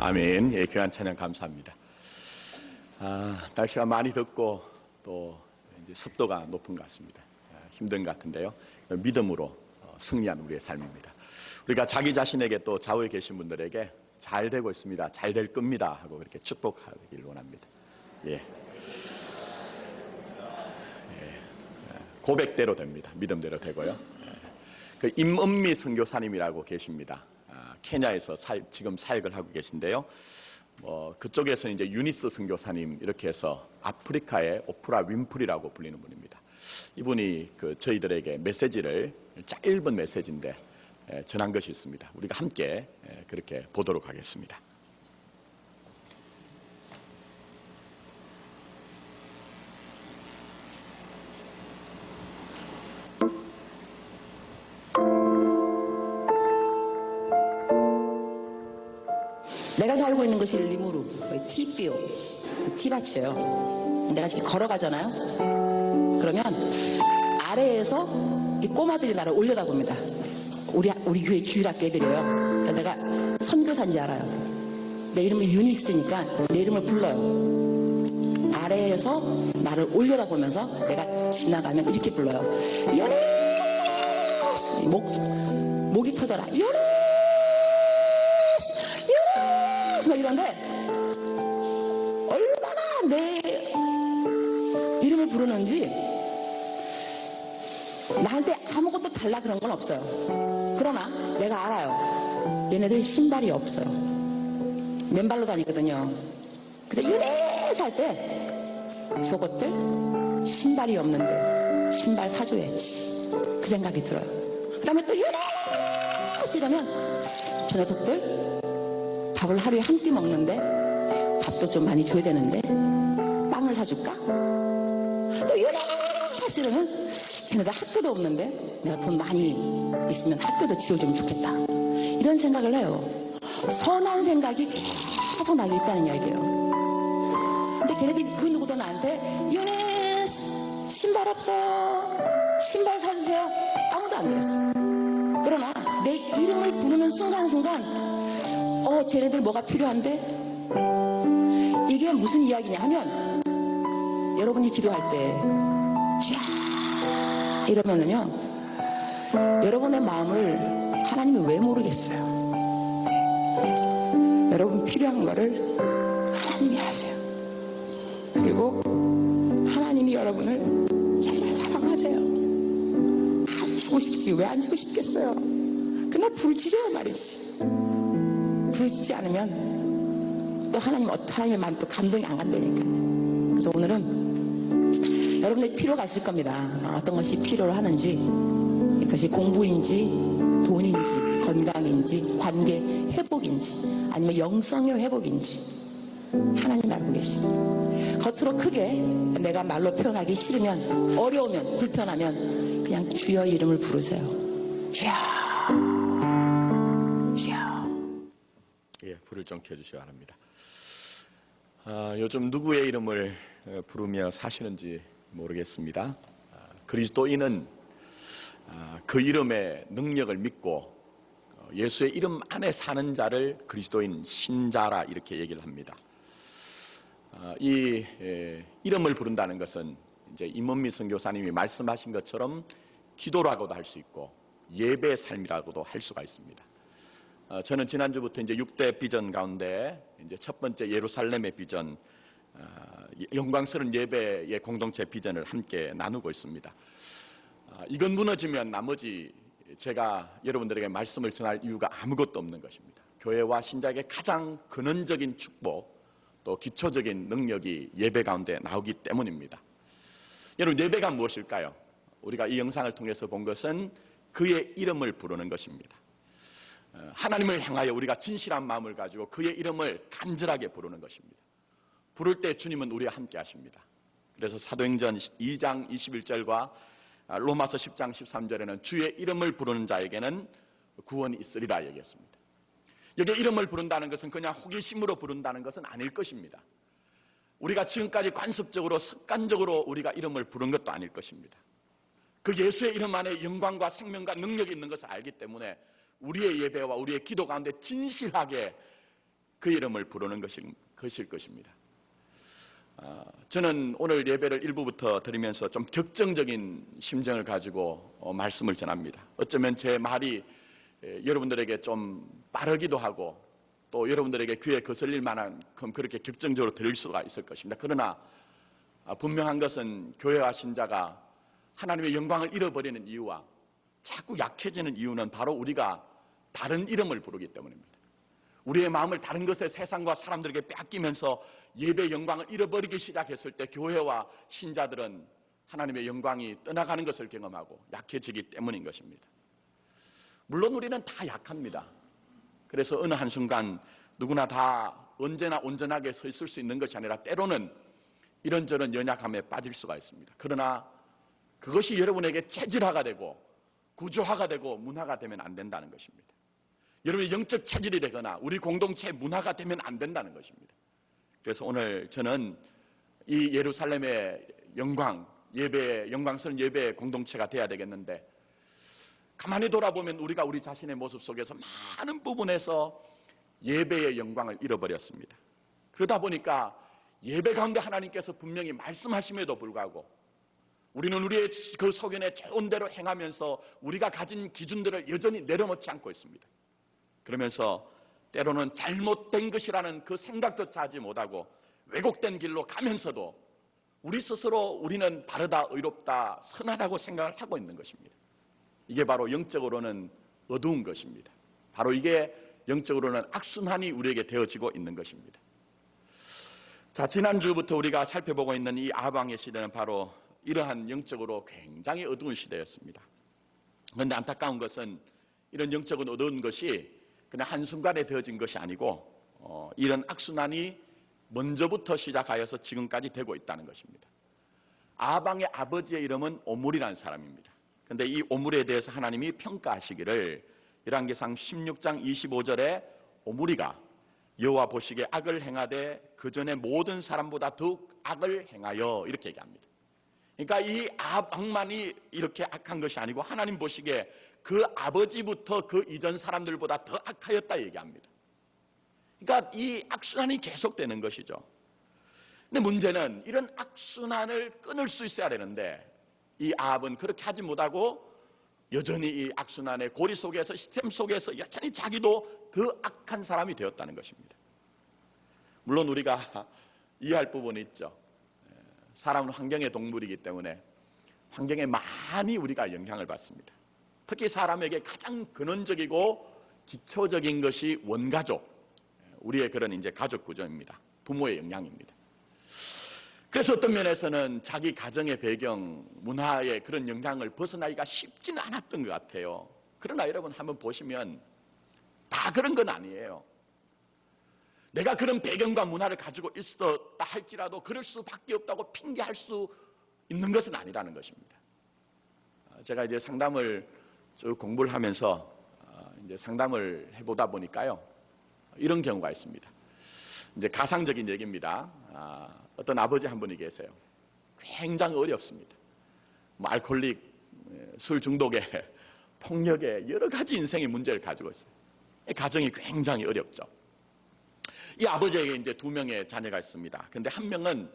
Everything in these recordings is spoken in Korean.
아멘. 예, 귀한 찬양 감사합니다. 날씨가 많이 덥고 또 이제 습도가 높은 것 같습니다. 힘든 것 같은데요. 믿음으로 승리한 우리의 삶입니다. 우리가 자기 자신에게 또 좌우에 계신 분들에게 잘 되고 있습니다. 잘 될 겁니다. 하고 그렇게 축복하길 원합니다. 예. 고백대로 됩니다. 믿음대로 되고요. 그 임은미 선교사님이라고 계십니다. 케냐에서 지금 사역을 하고 계신데요. 그쪽에서 이제 유니스 선교사님 이렇게 해서 아프리카의 오프라 윈프리라고 불리는 분입니다. 이분이 저희들에게 메시지를 짧은 메시지인데 전한 것이 있습니다. 우리가 함께 그렇게 보도록 하겠습니다. 내가 살고 있는 것이 리무르, 티비오, 티밭이에요. 내가 이렇게 걸어가잖아요. 그러면 아래에서 이 꼬마들이 나를 올려다봅니다. 우리 교회 주일학교 애들이에요. 그러니까 내가 선교사인지 알아요. 내 이름이 유니스니까 내 이름을 불러요. 아래에서 나를 올려다보면서 내가 지나가면 이렇게 불러요. 유니스! 목이 터져라. 유니스! 막 이런데 얼마나 내 이름을 부르는지 나한테 아무것도 달라 그런 건 없어요. 그러나 내가 알아요. 얘네들 신발이 없어요. 맨발로 다니거든요. 근데 유네스 할 때 저것들 신발이 없는데 신발 사줘야지 그 생각이 들어요. 그 다음에 또 유네스 이러면 저 녀석들 밥을 하루에 한 끼 먹는데 밥도 좀 많이 줘야 되는데 빵을 사줄까? 또 유네스 이러면 쟤네들 학교도 없는데 내가 돈 많이 있으면 학교도 지어주면 좋겠다. 이런 생각을 해요. 선한 생각이 계속 나게 있다는 이야기예요. 근데 걔네들이 그 누구도 나한테 유네스 신발 없어요. 신발 사주세요. 아무도 안 그랬어. 그러나 내 이름을 부르는 순간순간 쟤네들 뭐가 필요한데? 이게 무슨 이야기냐 하면 여러분이 기도할 때 쫙 이러면은요 여러분의 마음을 하나님이 왜 모르겠어요. 여러분 필요한 거를 하나님이 하세요. 그리고 하나님이 여러분을 정말 사랑하세요. 안 주고 싶지 왜 안 주고 싶겠어요. 그날 부르짖어요 말이지. 부르짖지 않으면 또 하나님의 마음 또 감동이 안 간다니까. 그래서 오늘은 여러분의 필요가 있을 겁니다. 어떤 것이 필요로 하는지, 그것이 공부인지 돈인지 건강인지 관계 회복인지 아니면 영성의 회복인지 하나님 알고 계십니다. 겉으로 크게 내가 말로 표현하기 싫으면 어려우면 불편하면 그냥 주여 이름을 부르세요. 주여 예, 불을 좀 켜주시기 바랍니다. 요즘 누구의 이름을 부르며 사시는지 모르겠습니다. 그리스도인은 그 이름의 능력을 믿고 예수의 이름 안에 사는 자를 그리스도인 신자라 이렇게 얘기를 합니다. 이 이름을 부른다는 것은 이제 임은미 선교사님이 말씀하신 것처럼 기도라고도 할 수 있고 예배의 삶이라고도 할 수가 있습니다. 저는 지난주부터 이제 6대 비전 가운데 이제 첫 번째 예루살렘의 비전, 영광스러운 예배의 공동체 비전을 함께 나누고 있습니다. 이건 무너지면 나머지 제가 여러분들에게 말씀을 전할 이유가 아무것도 없는 것입니다. 교회와 신자에게 가장 근원적인 축복, 또 기초적인 능력이 예배 가운데 나오기 때문입니다. 여러분, 예배가 무엇일까요? 우리가 이 영상을 통해서 본 것은 그의 이름을 부르는 것입니다. 하나님을 향하여 우리가 진실한 마음을 가지고 그의 이름을 간절하게 부르는 것입니다. 부를 때 주님은 우리와 함께 하십니다. 그래서 사도행전 2장 21절과 로마서 10장 13절에는 주의 이름을 부르는 자에게는 구원이 있으리라 얘기했습니다. 여기 이름을 부른다는 것은 그냥 호기심으로 부른다는 것은 아닐 것입니다. 우리가 지금까지 관습적으로 습관적으로 우리가 이름을 부른 것도 아닐 것입니다. 그 예수의 이름 안에 영광과 생명과 능력이 있는 것을 알기 때문에 우리의 예배와 우리의 기도 가운데 진실하게 그 이름을 부르는 것일 것입니다. 저는 오늘 예배를 일부부터 드리면서 좀 격정적인 심정을 가지고 말씀을 전합니다. 어쩌면 제 말이 여러분들에게 좀 빠르기도 하고 또 여러분들에게 귀에 거슬릴 만큼 그렇게 격정적으로 들릴 수가 있을 것입니다. 그러나 분명한 것은 교회와 신자가 하나님의 영광을 잃어버리는 이유와 자꾸 약해지는 이유는 바로 우리가 다른 이름을 부르기 때문입니다. 우리의 마음을 다른 것에 세상과 사람들에게 뺏기면서 예배의 영광을 잃어버리기 시작했을 때 교회와 신자들은 하나님의 영광이 떠나가는 것을 경험하고 약해지기 때문인 것입니다. 물론 우리는 다 약합니다. 그래서 어느 한순간 누구나 다 언제나 온전하게 서 있을 수 있는 것이 아니라 때로는 이런저런 연약함에 빠질 수가 있습니다. 그러나 그것이 여러분에게 체질화가 되고 구조화가 되고 문화가 되면 안 된다는 것입니다. 여러분의 영적 체질이 되거나 우리 공동체의 문화가 되면 안 된다는 것입니다. 그래서 오늘 저는 이 예루살렘의 영광, 예배의 영광스러운 예배의 공동체가 돼야 되겠는데 가만히 돌아보면 우리가 우리 자신의 모습 속에서 많은 부분에서 예배의 영광을 잃어버렸습니다. 그러다 보니까 예배 가운데 하나님께서 분명히 말씀하심에도 불구하고 우리는 우리의 그 소견에 좋은 대로 행하면서 우리가 가진 기준들을 여전히 내려놓지 않고 있습니다. 그러면서 때로는 잘못된 것이라는 그 생각조차 하지 못하고 왜곡된 길로 가면서도 우리 스스로 우리는 바르다, 의롭다, 선하다고 생각을 하고 있는 것입니다. 이게 바로 영적으로는 어두운 것입니다. 바로 이게 영적으로는 악순환이 우리에게 되어지고 있는 것입니다. 자, 지난주부터 우리가 살펴보고 있는 이 아방의 시대는 바로 이러한 영적으로 굉장히 어두운 시대였습니다. 그런데 안타까운 것은 이런 영적인 어두운 것이 그냥 한순간에 되어진 것이 아니고 이런 악순환이 먼저부터 시작하여서 지금까지 되고 있다는 것입니다. 아방의 아버지의 이름은 오므리라는 사람입니다. 그런데 이 오므리에 대해서 하나님이 평가하시기를 열왕기상 16장 25절에 오므리가 여호와 보시기에 악을 행하되 그 전에 모든 사람보다 더욱 악을 행하여 이렇게 얘기합니다. 그러니까 이 아방만이 이렇게 악한 것이 아니고 하나님 보시기에 그 아버지부터 그 이전 사람들보다 더 악하였다 얘기합니다. 그러니까 이 악순환이 계속되는 것이죠. 근데 문제는 이런 악순환을 끊을 수 있어야 되는데 이 아합은 그렇게 하지 못하고 여전히 이 악순환의 고리 속에서 시스템 속에서 여전히 자기도 더 악한 사람이 되었다는 것입니다. 물론 우리가 이해할 부분이 있죠. 사람은 환경의 동물이기 때문에 환경에 많이 우리가 영향을 받습니다. 특히 사람에게 가장 근원적이고 기초적인 것이 원가족, 우리의 그런 이제 가족 구조입니다. 부모의 영향입니다. 그래서 어떤 면에서는 자기 가정의 배경, 문화의 그런 영향을 벗어나기가 쉽지는 않았던 것 같아요. 그러나 여러분 한번 보시면 다 그런 건 아니에요. 내가 그런 배경과 문화를 가지고 있었다 할지라도 그럴 수밖에 없다고 핑계할 수 있는 것은 아니라는 것입니다. 제가 이제 상담을 쭉 공부를 하면서 이제 상담을 해보다 보니까요, 이런 경우가 있습니다. 이제 가상적인 얘기입니다. 어떤 아버지 한 분이 계세요. 굉장히 어렵습니다. 알코올릭, 술 중독에, 폭력에 여러 가지 인생의 문제를 가지고 있어요. 가정이 굉장히 어렵죠. 이 아버지에게 이제 2명의 자녀가 있습니다. 그런데 한 명은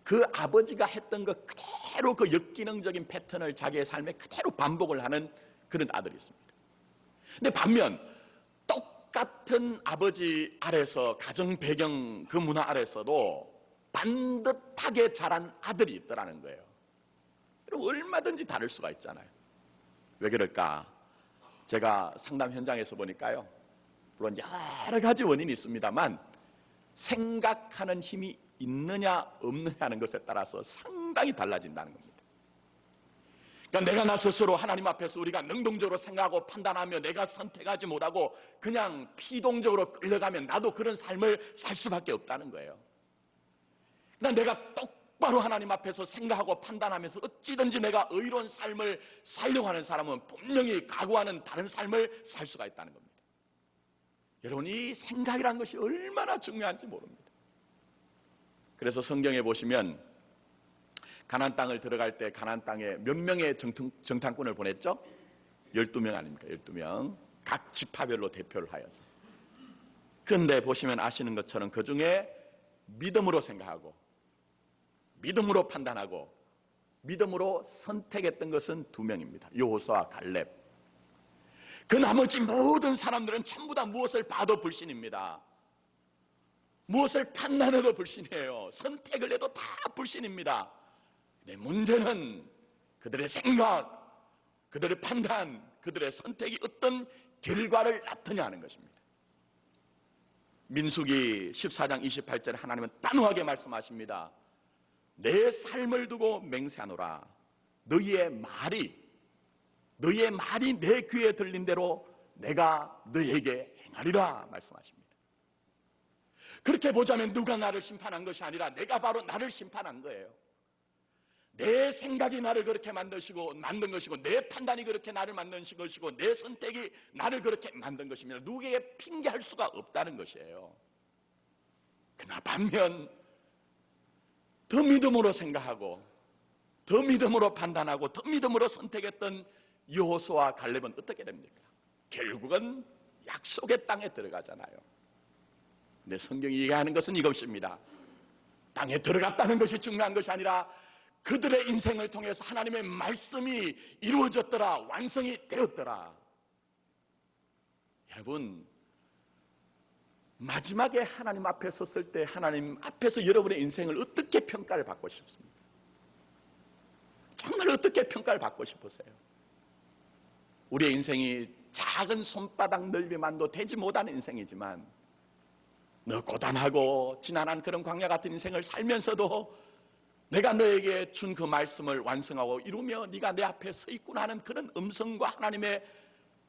그 아버지가 했던 것 그대로 그 역기능적인 패턴을 자기의 삶에 그대로 반복을 하는 그런 아들이 있습니다. 근데 반면 똑같은 아버지 아래서 가정 배경 그 문화 아래서도 반듯하게 자란 아들이 있더라는 거예요. 여러분 얼마든지 다를 수가 있잖아요. 왜 그럴까? 제가 상담 현장에서 보니까요, 물론 여러 가지 원인이 있습니다만 생각하는 힘이 있느냐 없느냐는 것에 따라서 상당히 달라진다는 겁니다. 그러니까 내가 나 스스로 하나님 앞에서 우리가 능동적으로 생각하고 판단하며 내가 선택하지 못하고 그냥 피동적으로 끌려가면 나도 그런 삶을 살 수밖에 없다는 거예요. 그러니까 내가 똑바로 하나님 앞에서 생각하고 판단하면서 어찌든지 내가 의로운 삶을 살려고 하는 사람은 분명히 각오하는 다른 삶을 살 수가 있다는 겁니다. 여러분, 이 생각이라는 것이 얼마나 중요한지 모릅니다. 그래서 성경에 보시면 가나안 땅을 들어갈 때 가나안 땅에 몇 명의 정탐꾼을 보냈죠? 12명 아닙니까? 12명. 각 지파별로 대표를 하여서. 그런데 보시면 아시는 것처럼 그 중에 믿음으로 생각하고 믿음으로 판단하고 믿음으로 선택했던 것은 2명입니다. 여호수아와 갈렙. 그 나머지 모든 사람들은 전부 다 무엇을 봐도 불신입니다. 무엇을 판단해도 불신이에요. 선택을 해도 다 불신입니다. 근데 문제는 그들의 생각, 그들의 판단, 그들의 선택이 어떤 결과를 낳느냐 하는 것입니다. 민수기 14장 28절에 하나님은 단호하게 말씀하십니다. 내 삶을 두고 맹세하노라. 너희의 말이 내 귀에 들린 대로 내가 너희에게 행하리라 말씀하십니다. 그렇게 보자면 누가 나를 심판한 것이 아니라 내가 바로 나를 심판한 거예요. 내 생각이 나를 그렇게 만든 것이고 내 판단이 그렇게 나를 만든 것이고 내 선택이 나를 그렇게 만든 것입니다. 누구에게 핑계할 수가 없다는 것이에요. 그러나 반면 더 믿음으로 생각하고 더 믿음으로 판단하고 더 믿음으로 선택했던 여호수아와 갈렙은 어떻게 됩니까? 결국은 약속의 땅에 들어가잖아요. 근데 성경이 얘기하는 것은 이것입니다. 땅에 들어갔다는 것이 중요한 것이 아니라 그들의 인생을 통해서 하나님의 말씀이 이루어졌더라, 완성이 되었더라. 여러분, 마지막에 하나님 앞에 섰을 때 하나님 앞에서 여러분의 인생을 어떻게 평가를 받고 싶습니까? 정말 어떻게 평가를 받고 싶으세요? 우리의 인생이 작은 손바닥 넓이만도 되지 못하는 인생이지만 너 고단하고 지난한 그런 광야 같은 인생을 살면서도 내가 너에게 준 그 말씀을 완성하고 이루며 네가 내 앞에 서 있구나 하는 그런 음성과 하나님의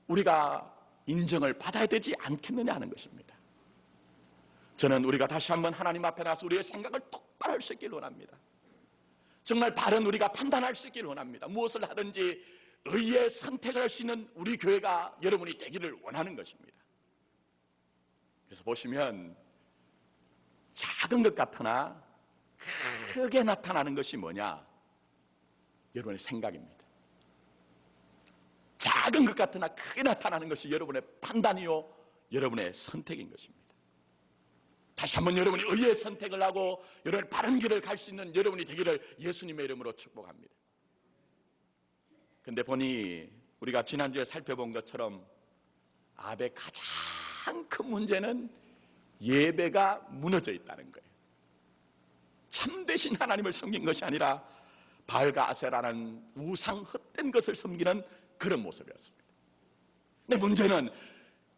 우리가 인정을 받아야 되지 않겠느냐 하는 것입니다. 저는 우리가 다시 한번 하나님 앞에 나서 우리의 생각을 똑바로 할 수 있기를 원합니다. 정말 바른 우리가 판단할 수 있기를 원합니다. 무엇을 하든지 의의 선택을 할 수 있는 우리 교회가 여러분이 되기를 원하는 것입니다. 그래서 보시면 작은 것 같으나 크게 나타나는 것이 뭐냐? 여러분의 생각입니다. 작은 것 같으나 크게 나타나는 것이 여러분의 판단이요 여러분의 선택인 것입니다. 다시 한번 여러분이 의의 선택을 하고 여러분의 바른 길을 갈 수 있는 여러분이 되기를 예수님의 이름으로 축복합니다. 그런데 보니 우리가 지난주에 살펴본 것처럼 아합의 가장 큰 문제는 예배가 무너져 있다는 거예요. 참되신 하나님을 섬긴 것이 아니라 바알과 아세라라는 우상 헛된 것을 섬기는 그런 모습이었습니다. 근데 문제는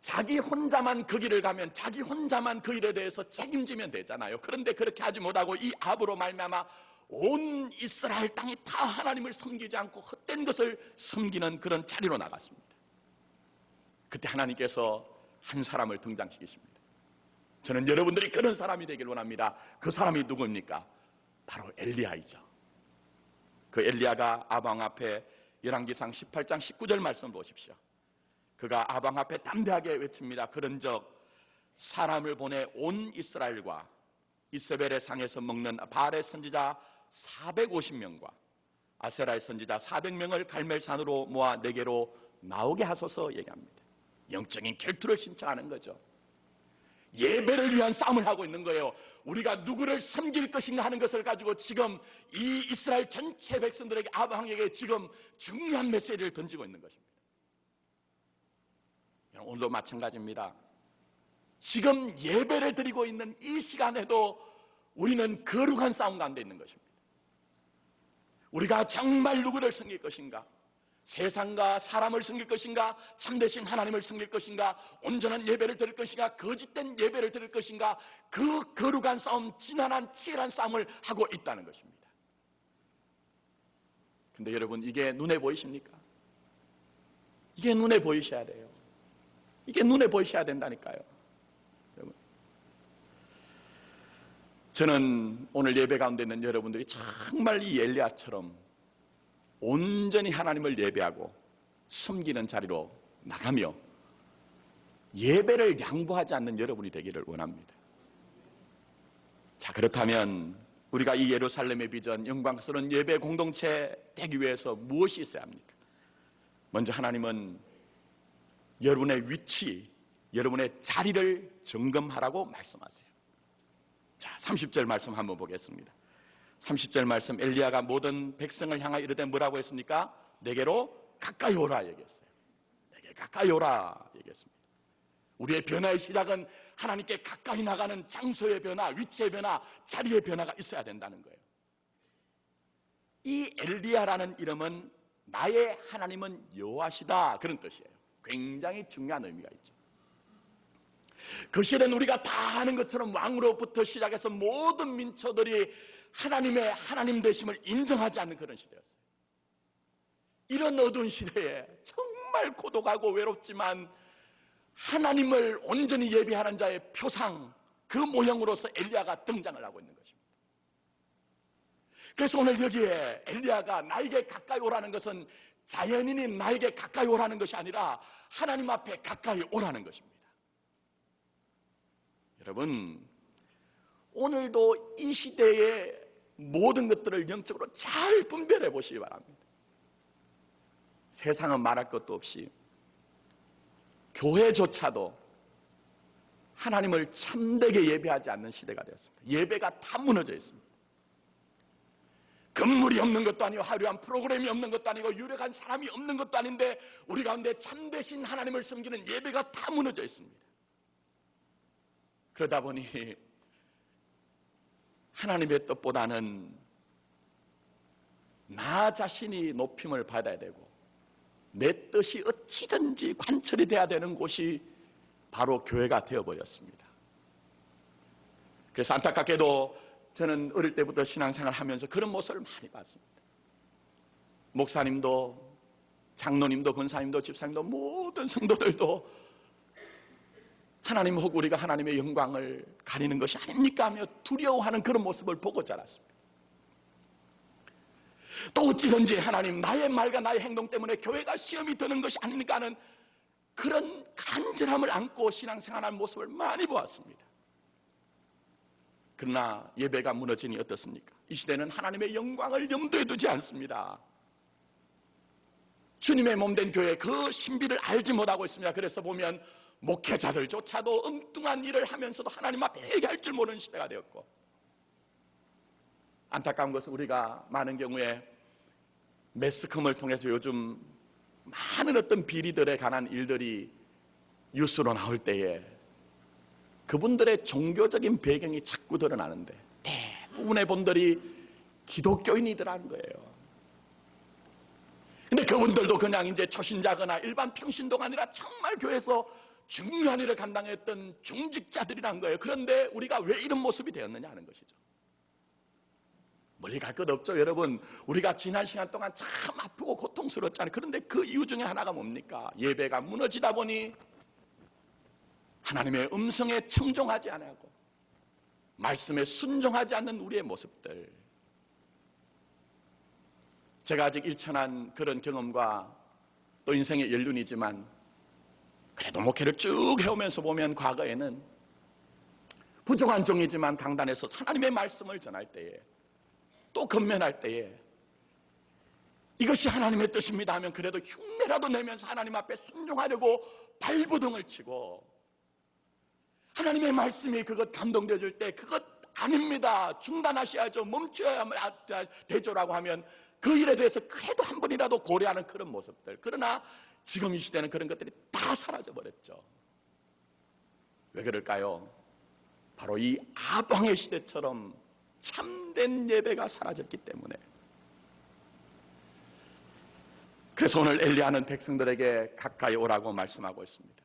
자기 혼자만 그 길을 가면 자기 혼자만 그 일에 대해서 책임지면 되잖아요. 그런데 그렇게 하지 못하고 이 아합으로 말미암아 온 이스라엘 땅이 다 하나님을 섬기지 않고 헛된 것을 섬기는 그런 자리로 나갔습니다. 그때 하나님께서 한 사람을 등장시키십니다. 저는 여러분들이 그런 사람이 되길 원합니다. 그 사람이 누구입니까? 바로 엘리야이죠. 그 엘리야가 아방 앞에 열왕기상 18장 19절 말씀 보십시오. 그가 아방 앞에 담대하게 외칩니다. 그런즉 사람을 보내 온 이스라엘과 이세벨의 상에서 먹는 바알의 선지자 450명과 아세라의 선지자 400명을 갈멜산으로 모아 내게로 나오게 하소서 얘기합니다. 영적인 결투를 신청하는 거죠. 예배를 위한 싸움을 하고 있는 거예요. 우리가 누구를 섬길 것인가 하는 것을 가지고 지금 이 이스라엘 전체 백성들에게 아방에게 지금 중요한 메시지를 던지고 있는 것입니다. 오늘도 마찬가지입니다. 지금 예배를 드리고 있는 이 시간에도 우리는 거룩한 싸움 가운데 있는 것입니다. 우리가 정말 누구를 섬길 것인가? 세상과 사람을 섬길 것인가? 참되신 하나님을 섬길 것인가? 온전한 예배를 드릴 것인가? 거짓된 예배를 드릴 것인가? 그 거룩한 싸움, 지난한 치열한 싸움을 하고 있다는 것입니다. 근데 여러분, 이게 눈에 보이십니까? 이게 눈에 보이셔야 돼요. 이게 눈에 보이셔야 된다니까요. 여러분, 저는 오늘 예배 가운데 있는 여러분들이 정말 이 엘리야처럼 온전히 하나님을 예배하고 섬기는 자리로 나가며 예배를 양보하지 않는 여러분이 되기를 원합니다. 자, 그렇다면 우리가 이 예루살렘의 비전, 영광스러운 예배 공동체 되기 위해서 무엇이 있어야 합니까? 먼저 하나님은 여러분의 위치, 여러분의 자리를 점검하라고 말씀하세요. 자, 30절 말씀 한번 보겠습니다. 30절 말씀, 엘리야가 모든 백성을 향하여 이르되 뭐라고 했습니까? 내게로 가까이 오라 얘기했어요. 내게 가까이 오라 얘기했습니다. 우리의 변화의 시작은 하나님께 가까이 나가는 장소의 변화, 위치의 변화, 자리의 변화가 있어야 된다는 거예요. 이 엘리야라는 이름은 나의 하나님은 여호와시다, 그런 뜻이에요. 굉장히 중요한 의미가 있죠. 그 시대는 우리가 다 아는 것처럼 왕으로부터 시작해서 모든 민초들이 하나님의 하나님 되심을 인정하지 않는 그런 시대였어요. 이런 어두운 시대에 정말 고독하고 외롭지만 하나님을 온전히 예배하는 자의 표상, 그 모형으로서 엘리야가 등장을 하고 있는 것입니다. 그래서 오늘 여기에 엘리야가 나에게 가까이 오라는 것은 자연인이 나에게 가까이 오라는 것이 아니라 하나님 앞에 가까이 오라는 것입니다. 여러분, 오늘도 이 시대의 모든 것들을 영적으로 잘 분별해 보시기 바랍니다. 세상은 말할 것도 없이 교회조차도 하나님을 참되게 예배하지 않는 시대가 되었습니다. 예배가 다 무너져 있습니다. 건물이 없는 것도 아니고 화려한 프로그램이 없는 것도 아니고 유력한 사람이 없는 것도 아닌데 우리 가운데 참되신 하나님을 섬기는 예배가 다 무너져 있습니다. 그러다 보니 하나님의 뜻보다는 나 자신이 높임을 받아야 되고 내 뜻이 어찌든지 관철이 돼야 되는 곳이 바로 교회가 되어버렸습니다. 그래서 안타깝게도 저는 어릴 때부터 신앙생활을 하면서 그런 모습을 많이 봤습니다. 목사님도 장로님도 권사님도 집사님도 모든 성도들도 하나님 혹 우리가 하나님의 영광을 가리는 것이 아닙니까 하며 두려워하는 그런 모습을 보고 자랐습니다. 또 어찌든지 하나님 나의 말과 나의 행동 때문에 교회가 시험이 드는 것이 아닙니까 하는 그런 간절함을 안고 신앙생활하는 모습을 많이 보았습니다. 그러나 예배가 무너지니 어떻습니까? 이 시대는 하나님의 영광을 염두에 두지 않습니다. 주님의 몸된 교회 그 신비를 알지 못하고 있습니다. 그래서 보면 목회자들조차도 엉뚱한 일을 하면서도 하나님 앞에 회개할 줄 모르는 시대가 되었고, 안타까운 것은 우리가 많은 경우에 매스컴을 통해서 요즘 많은 어떤 비리들에 관한 일들이 뉴스로 나올 때에 그분들의 종교적인 배경이 자꾸 드러나는데 대부분의 분들이 기독교인이더라는 거예요. 근데 그분들도 그냥 이제 초신자거나 일반 평신도가 아니라 정말 교회에서 중요한 일을 감당했던 중직자들이란 거예요. 그런데 우리가 왜 이런 모습이 되었느냐 하는 것이죠. 멀리 갈 것 없죠, 여러분. 우리가 지난 시간 동안 참 아프고 고통스러웠잖아요. 그런데 그 이유 중에 하나가 뭡니까? 예배가 무너지다 보니 하나님의 음성에 청종하지 않고 말씀에 순종하지 않는 우리의 모습들. 제가 아직 일천한 그런 경험과 또 인생의 연륜이지만 그래도 목회를 쭉 해오면서 보면 과거에는 부족한 종이지만 강단에서 하나님의 말씀을 전할 때에 또 건면할 때에 이것이 하나님의 뜻입니다 하면 그래도 흉내라도 내면서 하나님 앞에 순종하려고 발버둥을 치고, 하나님의 말씀이 그것 감동되어질 때 그것 아닙니다, 중단하셔야죠, 멈춰야 되죠라고 하면 그 일에 대해서 그래도 한 번이라도 고려하는 그런 모습들. 그러나 지금 이 시대는 그런 것들이 다 사라져버렸죠. 왜 그럴까요? 바로 이 아방의 시대처럼 참된 예배가 사라졌기 때문에. 그래서 오늘 엘리야는 백성들에게 가까이 오라고 말씀하고 있습니다.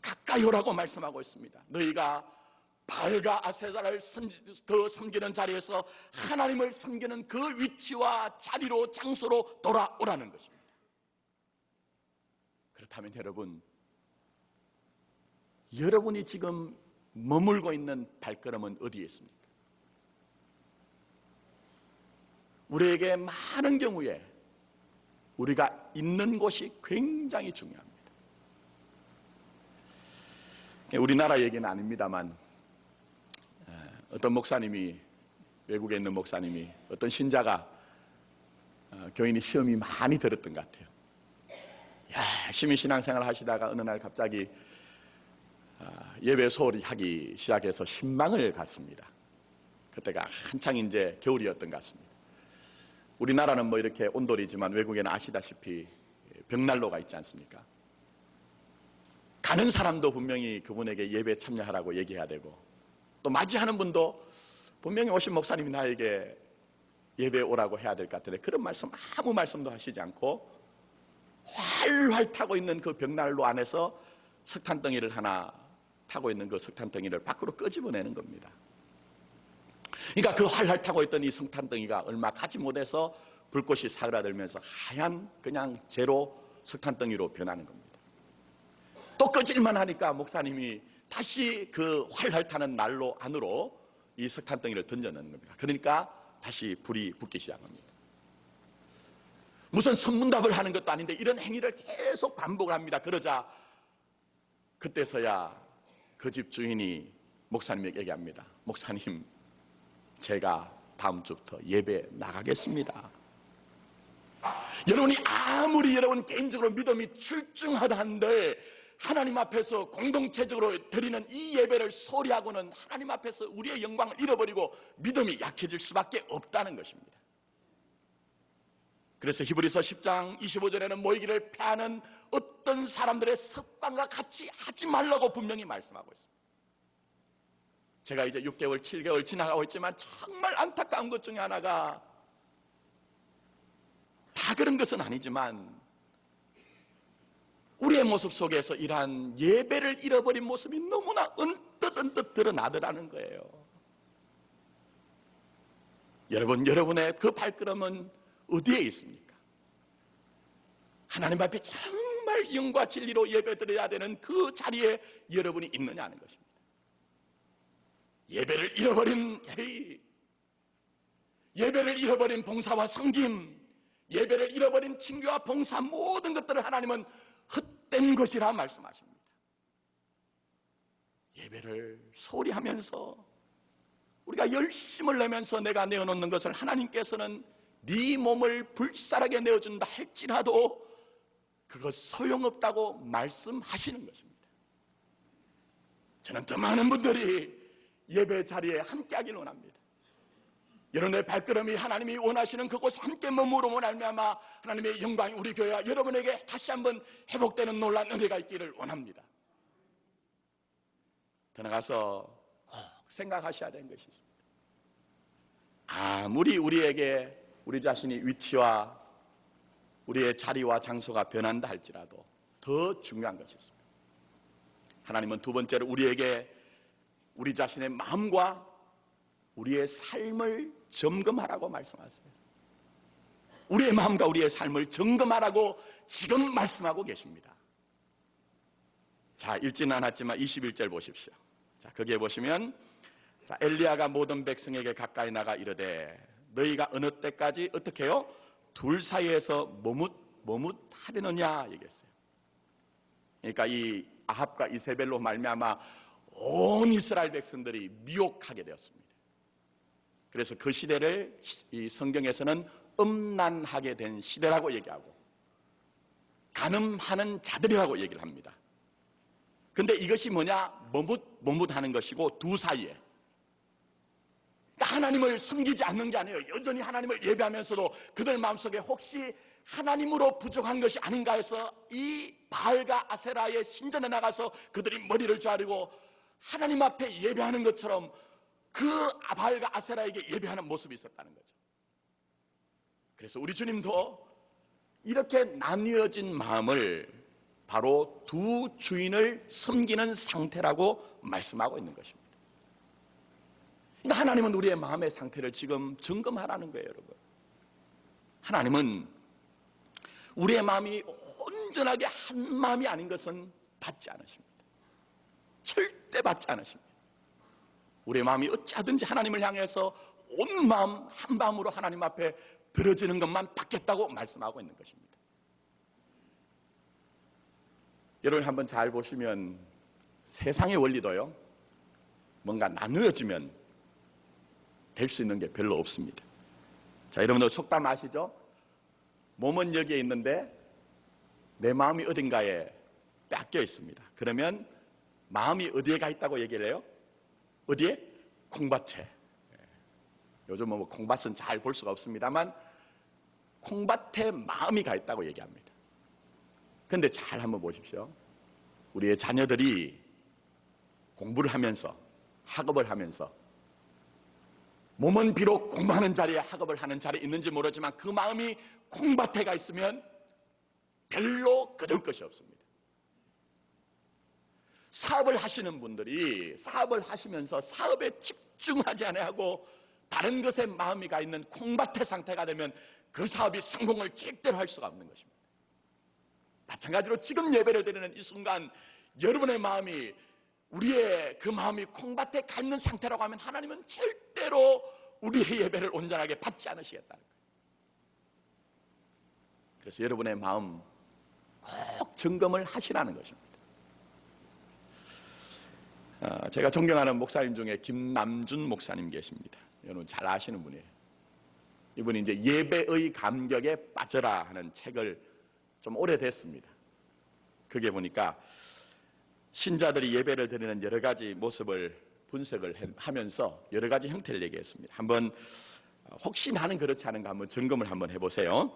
가까이 오라고 말씀하고 있습니다. 너희가 바알과 아세라를 섬기는 자리에서 하나님을 섬기는 그 위치와 자리로, 장소로 돌아오라는 것입니다. 그렇다면 여러분이 지금 머물고 있는 발걸음은 어디에 있습니까? 우리에게 많은 경우에 우리가 있는 곳이 굉장히 중요합니다. 우리나라 얘기는 아닙니다만 어떤 목사님이, 외국에 있는 목사님이, 어떤 신자가 교인이 시험이 많이 들었던 것 같아요. 열심히 신앙생활 하시다가 어느 날 갑자기 예배 소홀히 하기 시작해서 신방을 갔습니다. 그때가 한창 이제 겨울이었던 것 같습니다. 우리나라는 뭐 이렇게 온돌이지만 외국에는 아시다시피 벽난로가 있지 않습니까? 가는 사람도 분명히 그분에게 예배 참여하라고 얘기해야 되고, 또 맞이하는 분도 분명히 오신 목사님이 나에게 예배 오라고 해야 될 것 같은데 그런 말씀 아무 말씀도 하시지 않고 활활 타고 있는 그 벽난로 안에서 석탄덩이를 하나 타고 있는 그 석탄덩이를 밖으로 끄집어내는 겁니다. 그러니까 그 활활 타고 있던 이 석탄덩이가 얼마 가지 못해서 불꽃이 사그라들면서 하얀 그냥 제로 석탄덩이로 변하는 겁니다. 또 끄질만 하니까 목사님이 다시 그 활활 타는 난로 안으로 이 석탄덩이를 던져넣는 겁니다. 그러니까 다시 불이 붙기 시작합니다. 무슨 선문답을 하는 것도 아닌데 이런 행위를 계속 반복을 합니다. 그러자 그때서야 그 집 주인이 목사님에게 얘기합니다. 목사님, 제가 다음 주부터 예배 나가겠습니다. 여러분이 아무리 여러분 개인적으로 믿음이 출중하다 한들 하나님 앞에서 공동체적으로 드리는 이 예배를 소홀히 하고는 하나님 앞에서 우리의 영광을 잃어버리고 믿음이 약해질 수밖에 없다는 것입니다. 그래서 히브리서 10장 25절에는 모이기를 패하는 어떤 사람들의 습관과 같이 하지 말라고 분명히 말씀하고 있습니다. 제가 이제 6개월, 7개월 지나가고 있지만 정말 안타까운 것 중에 하나가, 다 그런 것은 아니지만 우리의 모습 속에서 이러한 예배를 잃어버린 모습이 너무나 언뜻 드러나더라는 거예요. 여러분의 그 발걸음은 어디에 있습니까? 하나님 앞에 정말 영과 진리로 예배드려야 되는 그 자리에 여러분이 있느냐는 것입니다. 예배를 잃어버린 봉사와 섬김, 예배를 잃어버린 친교와 봉사, 모든 것들을 하나님은 헛된 것이라 말씀하십니다. 예배를 소홀히 하면서 우리가 열심을 내면서 내가 내어놓는 것을 하나님께서는 네 몸을 불살하게 내어준다 할지라도 그것 소용없다고 말씀하시는 것입니다. 저는 더 많은 분들이 예배 자리에 함께하기를 원합니다. 여러분의 발걸음이 하나님이 원하시는 그곳에 함께 머무르고 말미암아 하나님의 영광이 우리 교회와 여러분에게 다시 한번 회복되는 놀라운 은혜가 있기를 원합니다. 더 나가서 꼭 생각하셔야 되는 것이 있습니다. 아무리 우리에게 우리 자신이 위치와 우리의 자리와 장소가 변한다 할지라도 더 중요한 것이 있습니다. 하나님은 두 번째로 우리에게 우리 자신의 마음과 우리의 삶을 점검하라고 말씀하세요. 우리의 마음과 우리의 삶을 점검하라고 지금 말씀하고 계십니다. 자, 읽지는 않았지만 21절 보십시오. 자, 거기에 보시면, 자, 엘리야가 모든 백성에게 가까이 나가 이르되 너희가 어느 때까지 어떻게 해요? 둘 사이에서 머뭇하려느냐 얘기했어요. 그러니까 이 아합과 이세벨로 말미암아 온 이스라엘 백성들이 미혹하게 되었습니다. 그래서 그 시대를 이 성경에서는 음란하게 된 시대라고 얘기하고 간음하는 자들이라고 얘기를 합니다. 근데 이것이 뭐냐? 머뭇하는 것이고 두 사이에, 그러니까 하나님을 섬기지 않는 게 아니에요. 여전히 하나님을 예배하면서도 그들 마음속에 혹시 하나님으로 부족한 것이 아닌가 해서 이 바알과 아세라의 신전에 나가서 그들이 머리를 자르고 하나님 앞에 예배하는 것처럼 그 바알과 아세라에게 예배하는 모습이 있었다는 거죠. 그래서 우리 주님도 이렇게 나뉘어진 마음을 바로 두 주인을 섬기는 상태라고 말씀하고 있는 것입니다. 그러니까 하나님은 우리의 마음의 상태를 지금 점검하라는 거예요, 여러분. 하나님은 우리의 마음이 온전하게 한 마음이 아닌 것은 받지 않으십니다. 절대 받지 않으십니다. 우리의 마음이 어찌하든지 하나님을 향해서 온 마음 한 마음으로 하나님 앞에 들어지는 것만 받겠다고 말씀하고 있는 것입니다. 여러분 한번 잘 보시면 세상의 원리도요, 뭔가 나누어지면 될 수 있는 게 별로 없습니다. 자, 여러분들 속담 아시죠? 몸은 여기에 있는데 내 마음이 어딘가에 뺏겨 있습니다. 그러면 마음이 어디에 가 있다고 얘기를 해요? 어디에? 콩밭에. 요즘은 뭐 콩밭은 잘 볼 수가 없습니다만 콩밭에 마음이 가 있다고 얘기합니다. 그런데 잘 한번 보십시오. 우리의 자녀들이 공부를 하면서 학업을 하면서 몸은 비록 공부하는 자리에 학업을 하는 자리에 있는지 모르지만 그 마음이 콩밭에 가 있으면 별로 거둘 것이 없습니다. 사업을 하시는 분들이 사업을 하시면서 사업에 집중하지 아니하고 다른 것에 마음이 가 있는 콩밭의 상태가 되면 그 사업이 성공을 절대로 할 수가 없는 것입니다. 마찬가지로 지금 예배를 드리는 이 순간 여러분의 마음이 우리의 그 마음이 콩밭에 가 있는 상태라고 하면 하나님은 절대로 우리의 예배를 온전하게 받지 않으시겠다는 거예요. 그래서 여러분의 마음 꼭 점검을 하시라는 것입니다. 제가 존경하는 목사님 중에 김남준 목사님 계십니다. 여러분 잘 아시는 분이에요. 이분이 이제 예배의 감격에 빠져라 하는 책을 좀 오래됐습니다. 그게 보니까 신자들이 예배를 드리는 여러 가지 모습을 분석을 하면서 여러 가지 형태를 얘기했습니다. 한번 혹시 나는 그렇지 않은가 한번 점검을 한번 해보세요.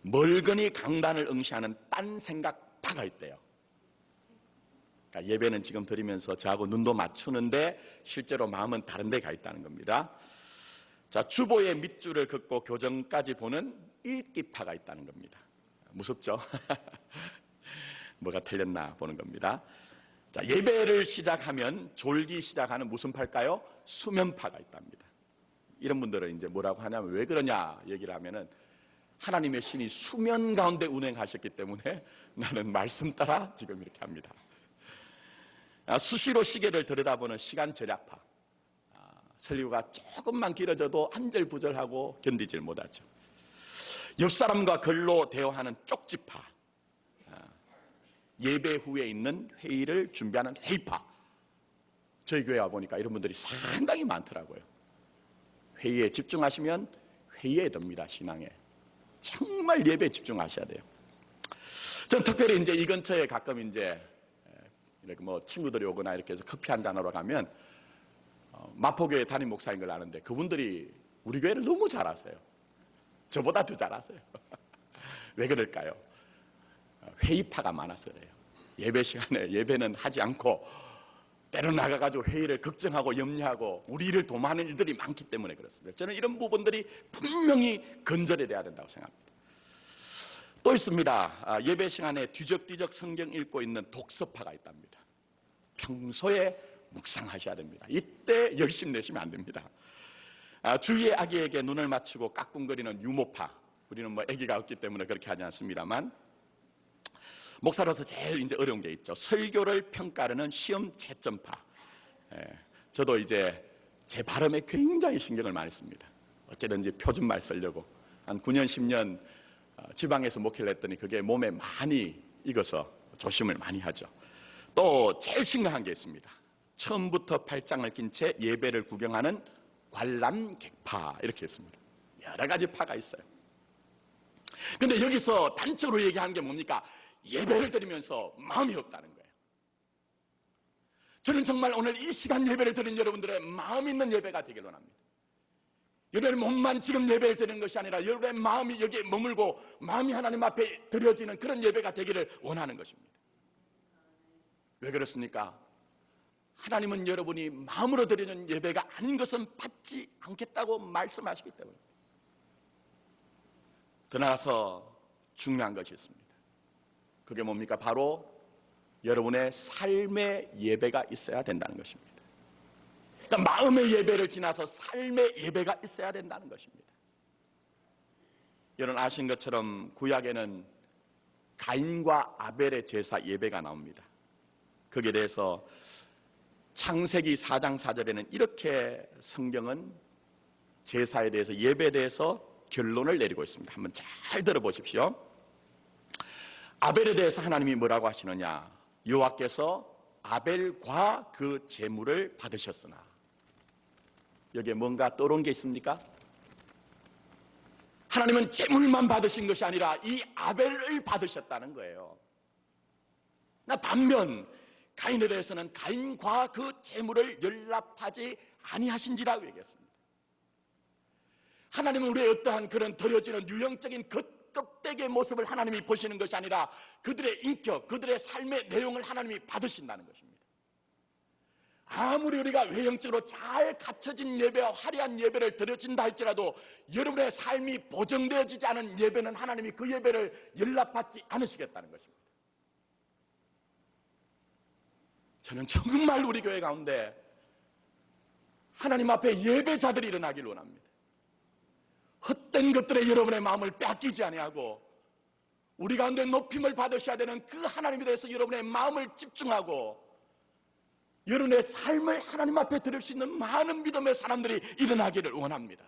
멀거니 강단을 응시하는 딴 생각파가 있대요. 그러니까 예배는 지금 드리면서 저하고 눈도 맞추는데 실제로 마음은 다른 데 가 있다는 겁니다. 자, 주보의 밑줄을 긋고 교정까지 보는 읽기파가 있다는 겁니다. 무섭죠? 뭐가 틀렸나 보는 겁니다. 자, 예배를 시작하면 졸기 시작하는 무슨 파일까요? 수면파가 있답니다. 이런 분들은 이제 뭐라고 하냐면 왜 그러냐 얘기를 하면은 하나님의 신이 수면 가운데 운행하셨기 때문에 나는 말씀 따라 지금 이렇게 합니다. 수시로 시계를 들여다보는 시간 절약파. 설교가 조금만 길어져도 안절부절하고 견디질 못하죠. 옆 사람과 글로 대화하는 쪽지파. 예배 후에 있는 회의를 준비하는 회의파. 저희 교회 와보니까 이런 분들이 상당히 많더라고요. 회의에 집중하시면 회의에 듭니다. 신앙에. 정말 예배에 집중하셔야 돼요. 전 특별히 이제 이 근처에 가끔 이제 이렇게 뭐 친구들이 오거나 이렇게 해서 커피 한 잔하러 가면 마포교회 담임 목사인 걸 아는데 그분들이 우리 교회를 너무 잘 아세요. 저보다 더 잘 아세요. 왜 그럴까요? 회의파가 많아서 그래요. 예배 시간에 예배는 하지 않고 때로 나가가지고 회의를 걱정하고 염려하고 우리 일을 도모하는 일들이 많기 때문에 그렇습니다. 저는 이런 부분들이 분명히 건절이 돼야 된다고 생각합니다. 또 있습니다. 예배 시간에 뒤적뒤적 성경 읽고 있는 독서파가 있답니다. 평소에 묵상하셔야 됩니다. 이때 열심 내시면 안 됩니다. 주위의 아기에게 눈을 맞추고 까꿍거리는 유모파. 우리는 뭐 아기가 없기 때문에 그렇게 하지 않습니다만 목사로서 제일 이제 어려운 게 있죠. 설교를 평가하는 시험 채점파. 저도 이제 제 발음에 굉장히 신경을 많이 씁니다. 어쨌든지 표준말 쓰려고 한 9년 10년 지방에서 목회를 했더니 그게 몸에 많이 익어서 조심을 많이 하죠. 또 제일 심각한 게 있습니다. 처음부터 팔짱을 낀 채 예배를 구경하는 관람객파 이렇게 있습니다. 여러 가지 파가 있어요. 근데 여기서 단적으로 얘기하는 게 뭡니까? 예배를 드리면서 마음이 없다는 거예요. 저는 정말 오늘 이 시간 예배를 드린 여러분들의 마음 있는 예배가 되기를 원합니다. 여러분의 몸만 지금 예배를 드리는 것이 아니라 여러분의 마음이 여기에 머물고 마음이 하나님 앞에 드려지는 그런 예배가 되기를 원하는 것입니다. 왜 그렇습니까? 하나님은 여러분이 마음으로 드리는 예배가 아닌 것은 받지 않겠다고 말씀하시기 때문에. 더 나아가서 중요한 것이 있습니다. 그게 뭡니까? 바로 여러분의 삶의 예배가 있어야 된다는 것입니다. 그러니까 마음의 예배를 지나서 삶의 예배가 있어야 된다는 것입니다. 여러분 아신 것처럼 구약에는 가인과 아벨의 제사 예배가 나옵니다. 거기에 대해서 창세기 4장 4절에는 이렇게 성경은 제사에 대해서 예배에 대해서 결론을 내리고 있습니다. 한번 잘 들어보십시오. 아벨에 대해서 하나님이 뭐라고 하시느냐? 여호와께서 아벨과 그 제물을 받으셨으나. 여기에 뭔가 떠오른 게 있습니까? 하나님은 제물만 받으신 것이 아니라 이 아벨을 받으셨다는 거예요. 반면 가인에 대해서는 가인과 그 재물을 연락하지 아니하신지라고 얘기했습니다. 하나님은 우리의 어떠한 그런 드려지는 유형적인 껍데기의 모습을 하나님이 보시는 것이 아니라 그들의 인격, 그들의 삶의 내용을 하나님이 받으신다는 것입니다. 아무리 우리가 외형적으로 잘 갖춰진 예배와 화려한 예배를 드려진다 할지라도 여러분의 삶이 보정되어지지 않은 예배는 하나님이 그 예배를 연락받지 않으시겠다는 것입니다. 저는 정말 우리 교회 가운데 하나님 앞에 예배자들이 일어나길 원합니다. 헛된 것들에 여러분의 마음을 뺏기지 아니하고 우리 가운데 높임을 받으셔야 되는 그 하나님에 대해서 여러분의 마음을 집중하고 여러분의 삶을 하나님 앞에 드릴 수 있는 많은 믿음의 사람들이 일어나기를 원합니다.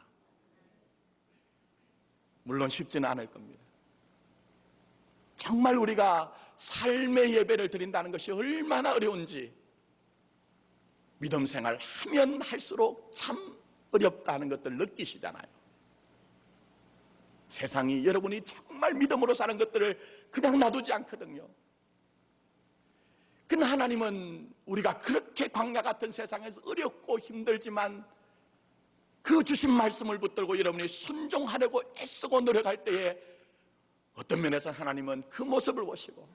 물론 쉽지는 않을 겁니다. 정말 우리가 삶의 예배를 드린다는 것이 얼마나 어려운지 믿음 생활 하면 할수록 참 어렵다는 것들 느끼시잖아요. 세상이 여러분이 정말 믿음으로 사는 것들을 그냥 놔두지 않거든요. 그러나 하나님은 우리가 그렇게 광야 같은 세상에서 어렵고 힘들지만 그 주신 말씀을 붙들고 여러분이 순종하려고 애쓰고 노력할 때에 어떤 면에서 하나님은 그 모습을 보시고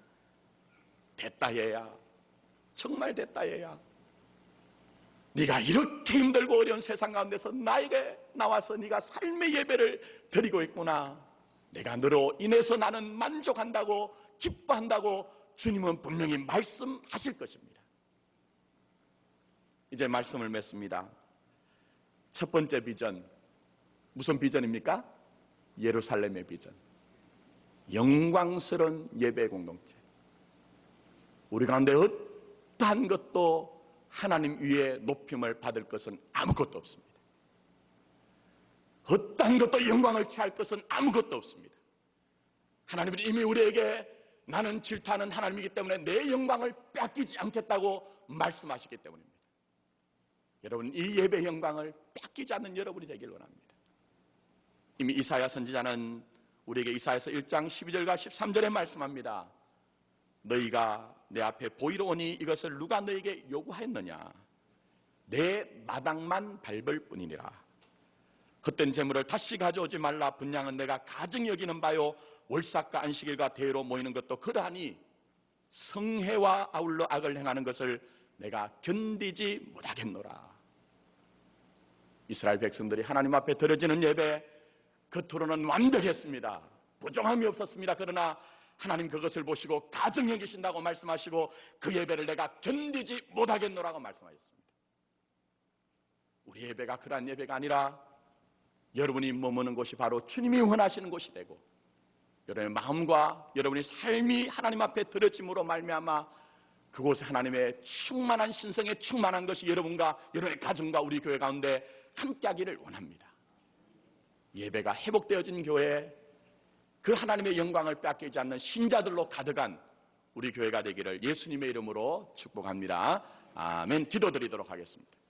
됐다 얘야, 정말 됐다 얘야, 네가 이렇게 힘들고 어려운 세상 가운데서 나에게 나와서 네가 삶의 예배를 드리고 있구나. 내가 너로 인해서 나는 만족한다고 기뻐한다고 주님은 분명히 말씀하실 것입니다. 이제 말씀을 맺습니다. 첫 번째 비전, 무슨 비전입니까? 예루살렘의 비전. 영광스러운 예배 공동체. 우리 가운데 어떠한 것도 하나님 위에 높임을 받을 것은 아무것도 없습니다. 어떠한 것도 영광을 취할 것은 아무것도 없습니다. 하나님은 이미 우리에게 나는 질투하는 하나님이기 때문에 내 영광을 뺏기지 않겠다고 말씀하시기 때문입니다. 여러분, 이 예배 영광을 뺏기지 않는 여러분이 되길 원합니다. 이미 이사야 선지자는 우리에게 이사야서 1장 12절과 13절에 말씀합니다. 너희가 내 앞에 보이러 오니 이것을 누가 너에게 요구하였느냐? 내 마당만 밟을 뿐이니라. 헛된 재물을 다시 가져오지 말라. 분량은 내가 가증히 여기는 바요. 월삭과 안식일과 대회로 모이는 것도 그러하니 성회와 아울러 악을 행하는 것을 내가 견디지 못하겠노라. 이스라엘 백성들이 하나님 앞에 드려지는 예배, 겉으로는 완벽했습니다. 부정함이 없었습니다. 그러나 하나님 그것을 보시고 가증히 여기신다고 말씀하시고 그 예배를 내가 견디지 못하겠노라고 말씀하셨습니다. 우리 예배가 그러한 예배가 아니라 여러분이 머무는 곳이 바로 주님이 원하시는 곳이 되고 여러분의 마음과 여러분의 삶이 하나님 앞에 드려짐으로 말미암아 그곳에 하나님의 충만한 신성에 충만한 것이 여러분과 여러분의 가정과 우리 교회 가운데 함께하기를 원합니다. 예배가 회복되어진 교회, 그 하나님의 영광을 뺏기지 않는 신자들로 가득한 우리 교회가 되기를 예수님의 이름으로 축복합니다. 아멘. 기도드리도록 하겠습니다.